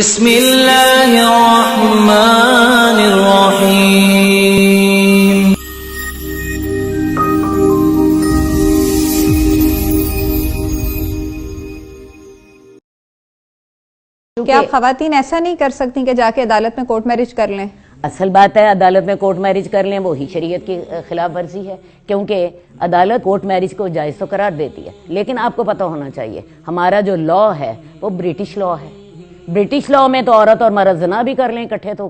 بسم اللہ الرحمن الرحیم۔ کیا آپ خواتین ایسا نہیں کر سکتی کہ جا کے عدالت میں کورٹ میرج کر لیں؟ اصل بات ہے عدالت میں کورٹ میرج کر لیں وہی شریعت کی خلاف ورزی ہے، کیونکہ عدالت کورٹ میرج کو جائز تو قرار دیتی ہے، لیکن آپ کو پتہ ہونا چاہیے ہمارا جو لا ہے وہ برٹش لا ہے۔ برٹش لا میں تو عورت اور مرد زنا بھی کر لیں اکٹھے تو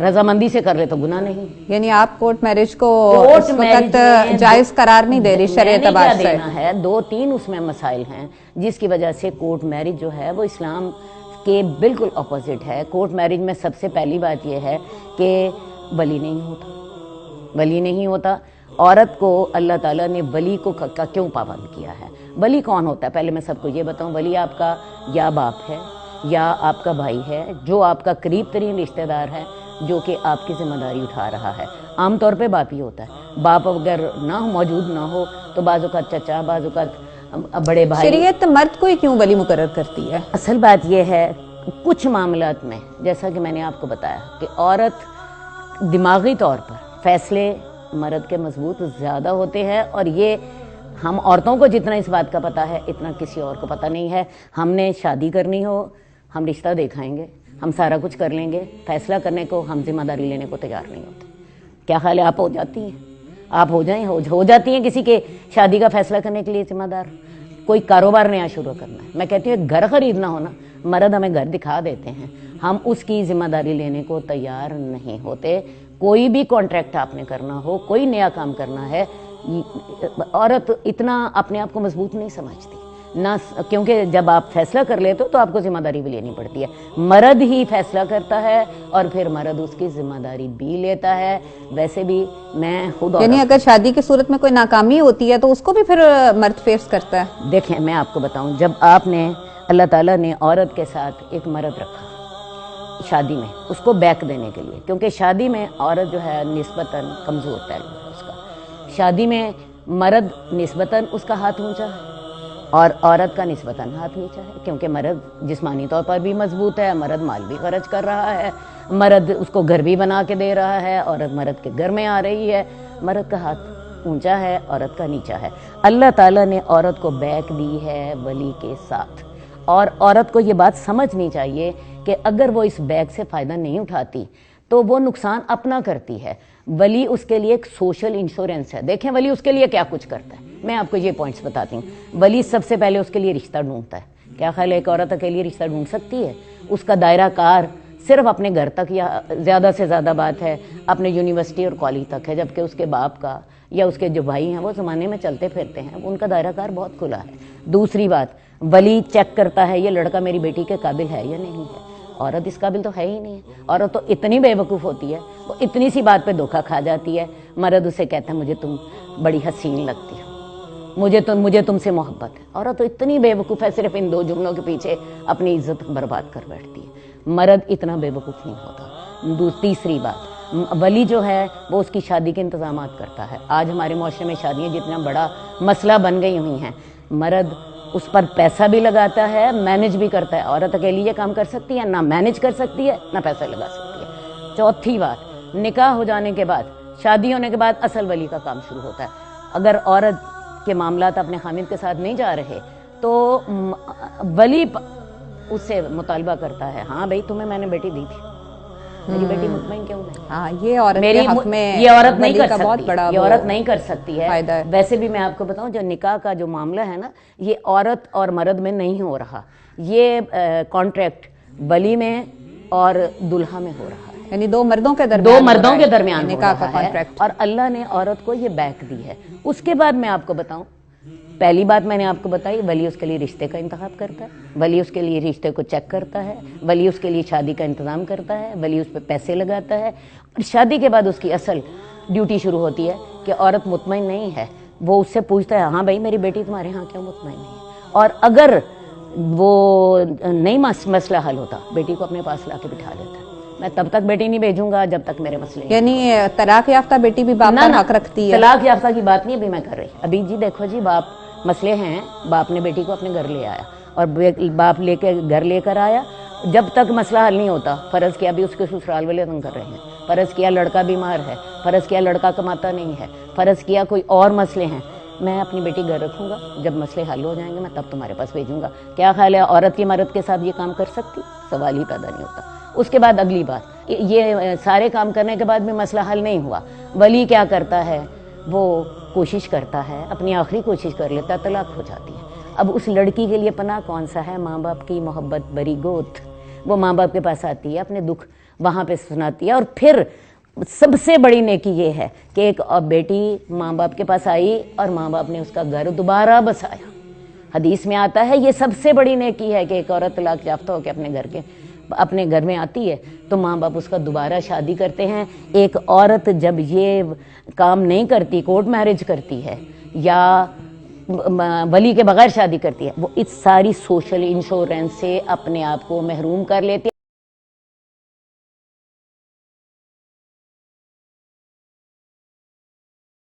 رضامندی سے کر لے تو گناہ نہیں۔ یعنی آپ کورٹ میرج کو اس وقت جائز قرار نہیں دے رہی شرع اعتبار سے؟ دینا ہے دو تین اس میں مسائل ہیں جس کی وجہ سے کورٹ میرج جو ہے وہ اسلام کے بالکل اپوزٹ ہے۔ کورٹ میرج میں سب سے پہلی بات یہ ہے کہ ولی نہیں ہوتا۔ عورت کو اللہ تعالیٰ نے ولی کو کیوں پابند کیا ہے؟ ولی کون ہوتا ہے؟ پہلے میں سب کو یہ بتاؤں، ولی آپ کا یا باپ ہے یا آپ کا بھائی ہے، جو آپ کا قریب ترین رشتہ دار ہے، جو کہ آپ کی ذمہ داری اٹھا رہا ہے۔ عام طور پہ باپ ہی ہوتا ہے۔ باپ اگر موجود نہ ہو تو بعض اوقات چچا، بعض اوقات بڑے بھائی۔ شریعت مرد کو ہی کیوں ولی مقرر کرتی ہے؟ اصل بات یہ ہے کچھ معاملات میں، جیسا کہ میں نے آپ کو بتایا کہ عورت دماغی طور پر فیصلے مرد کے مضبوط زیادہ ہوتے ہیں، اور یہ ہم عورتوں کو جتنا اس بات کا پتہ ہے اتنا کسی اور کو پتہ نہیں ہے۔ ہم نے شادی کرنی ہو ہم رشتہ دکھائیں گے، ہم سارا کچھ کر لیں گے، فیصلہ کرنے کو ہم ذمہ داری لینے کو تیار نہیں ہوتے۔ کیا خیال ہے آپ ہو جاتی ہیں؟ آپ ہو جاتی ہیں کسی کے شادی کا فیصلہ کرنے کے لیے ذمہ دار؟ کوئی کاروبار نیا شروع کرنا ہے، میں کہتی ہوں گھر خریدنا ہونا، مرد ہمیں گھر دکھا دیتے ہیں، ہم اس کی ذمہ داری لینے کو تیار نہیں ہوتے۔ کوئی بھی کانٹریکٹ آپ نے کرنا ہو، کوئی نیا کام کرنا ہے، عورت اتنا اپنے آپ کو مضبوط نہیں سمجھتی نہ، کیونکہ جب آپ فیصلہ کر لیتے ہو تو آپ کو ذمہ داری بھی لینی پڑتی ہے۔ مرد ہی فیصلہ کرتا ہے اور پھر مرد اس کی ذمہ داری بھی لیتا ہے۔ ویسے بھی میں خود یعنی اگر شادی کی صورت میں کوئی ناکامی ہوتی ہے تو اس کو بھی پھر مرد فیس کرتا ہے؟ دیکھیں میں آپ کو بتاؤں، جب آپ نے اللہ تعالیٰ نے عورت کے ساتھ ایک مرد رکھا شادی میں اس کو بیک دینے کے لیے، کیونکہ شادی میں عورت جو ہے نسبتاً کمزور پہلو ہے اس کا، شادی میں مرد نسبتاً اس کا ہاتھ اونچا ہے اور عورت کا نسبتاً ہاتھ نیچا ہے، کیونکہ مرد جسمانی طور پر بھی مضبوط ہے، مرد مال بھی خرچ کر رہا ہے، مرد اس کو گھر بھی بنا کے دے رہا ہے، عورت مرد کے گھر میں آ رہی ہے، مرد کا ہاتھ اونچا ہے عورت کا نیچا ہے۔ اللہ تعالیٰ نے عورت کو بیک دی ہے ولی کے ساتھ، اور عورت کو یہ بات سمجھنی چاہیے کہ اگر وہ اس بیک سے فائدہ نہیں اٹھاتی تو وہ نقصان اپنا کرتی ہے۔ ولی اس کے لیے ایک سوشل انشورنس ہے۔ دیکھیں ولی اس کے لیے کیا کچھ کرتا ہے، میں آپ کو یہ پوائنٹس بتاتی ہوں۔ ولی سب سے پہلے اس کے لیے رشتہ ڈھونڈتا ہے۔ کیا خیال ہے ایک عورت اکیلی رشتہ ڈھونڈ سکتی ہے؟ اس کا دائرہ کار صرف اپنے گھر تک یا زیادہ سے زیادہ بات ہے اپنے یونیورسٹی اور کالج تک ہے، جبکہ اس کے باپ کا یا اس کے جو بھائی ہیں وہ زمانے میں چلتے پھرتے ہیں، ان کا دائرہ کار بہت کھلا ہے۔ دوسری بات، ولی چیک کرتا ہے یہ لڑکا میری بیٹی کے قابل ہے یا نہیں ہے۔ عورت اس قابل تو ہے ہی نہیں ہے۔ عورت تو اتنی بے وقوف ہوتی ہے، وہ اتنی سی بات پہ دھوکہ کھا جاتی ہے۔ مرد اسے کہتا ہے مجھے تم بڑی حسین لگتی ہو، مجھے تم سے محبت ہے۔ عورت تو اتنی بے وقوف ہے، صرف ان دو جملوں کے پیچھے اپنی عزت برباد کر بیٹھتی ہے۔ مرد اتنا بے وقوف نہیں ہوتا۔ تیسری بات، ولی جو ہے وہ اس کی شادی کے انتظامات کرتا ہے۔ آج ہمارے معاشرے میں شادیاں جتنا بڑا مسئلہ بن گئی ہوئی ہیں، مرد اس پر پیسہ بھی لگاتا ہے، مینج بھی کرتا ہے۔ عورت اکیلی یہ کام کر سکتی ہے؟ نہ مینج کر سکتی ہے نہ پیسہ لگا سکتی ہے۔ چوتھی بات، نکاح ہو جانے کے بعد، شادی ہونے کے بعد اصل ولی کا کام شروع ہوتا ہے۔ اگر عورت کے معاملات اپنے خامد کے ساتھ نہیں جا رہے تو ولی اس سے مطالبہ کرتا ہے، ہاں بھائی تمہیں میں نے بیٹی دی تھی، میری بیٹی مطمئن کیوں نہیں؟ ہاں، یہ عورت کے حق میں یہ عورت نہیں کر بہت سکتی، بڑا یہ عورت نہیں کر سکتی ہے۔ فائدہ ہے۔ ویسے بھی میں آپ کو بتاؤں جو نکاح کا جو معاملہ ہے نا، یہ عورت اور مرد میں نہیں ہو رہا، یہ کانٹریکٹ ولی میں اور دلہا میں ہو رہا ہے، یعنی دو مردوں کے درمیان نکاح کا ہے، کانٹریکٹ۔ اور اللہ نے عورت کو یہ بیک دی ہے۔ اس کے بعد میں آپ کو بتاؤں، پہلی بات میں نے آپ کو بتائی، ولی اس کے لیے رشتے کا انتخاب کرتا ہے، ولی اس کے لیے رشتے کو چیک کرتا ہے، ولی اس کے لیے شادی کا انتظام کرتا ہے، ولی اس پہ پیسے لگاتا ہے، اور شادی کے بعد اس کی اصل ڈیوٹی شروع ہوتی ہے کہ عورت مطمئن نہیں ہے، وہ اس سے پوچھتا ہے ہاں بھائی میری بیٹی تمہارے ہاں کیوں مطمئن نہیں ہے، اور اگر وہ نہیں مسئلہ حل ہوتا بیٹی کو اپنے پاس لا کے بٹھا لیتا ہے، میں تب تک بیٹی نہیں بھیجوں گا جب تک میرے مسئلے نہیں۔ یعنی طلاق یافتہ بیٹی بھی باپ پر حق رکھتی ہے؟ طلاق یافتہ کی بات نہیں ابھی میں کر رہی، ابھی جی دیکھو جی مسئلے ہیں، باپ نے بیٹی کو اپنے گھر لے آیا اور باپ لے کے گھر لے کر آیا جب تک مسئلہ حل نہیں ہوتا، فرض کیا بھی اس کے سسرال والے تنگ کر رہے ہیں، فرض کیا لڑکا بیمار ہے، فرض کیا لڑکا کماتا نہیں ہے، فرض کیا کوئی اور مسئلے ہیں، میں اپنی بیٹی گھر رکھوں گا، جب مسئلے حل ہو جائیں گے میں تب تمہارے پاس بھیجوں گا۔ کیا خیال ہے عورت کی مرد کے ساتھ یہ کام کر سکتی؟ سوال ہی پیدا نہیں ہوتا۔ اس کے بعد اگلی بات، یہ سارے کام کرنے کے بعد بھی مسئلہ حل نہیں ہوا، ولی کیا کرتا ہے؟ وہ کوشش کرتا ہے، اپنی آخری کوشش کر لیتا ہے، طلاق ہو جاتی ہے۔ اب اس لڑکی کے لیے پناہ کون سا ہے؟ ماں باپ کی محبت بری گوت، وہ ماں باپ کے پاس آتی ہے، اپنے دکھ وہاں پہ سناتی ہے، اور پھر سب سے بڑی نیکی یہ ہے کہ ایک بیٹی ماں باپ کے پاس آئی اور ماں باپ نے اس کا گھر دوبارہ بسایا۔ حدیث میں آتا ہے یہ سب سے بڑی نیکی ہے کہ ایک عورت طلاق یافتہ ہو کے اپنے گھر میں آتی ہے تو ماں باپ اس کا دوبارہ شادی کرتے ہیں۔ ایک عورت جب یہ کام نہیں کرتی، کورٹ میرج کرتی ہے یا ولی کے بغیر شادی کرتی ہے، وہ اس ساری سوشل انشورنس سے اپنے آپ کو محروم کر لیتی ہے۔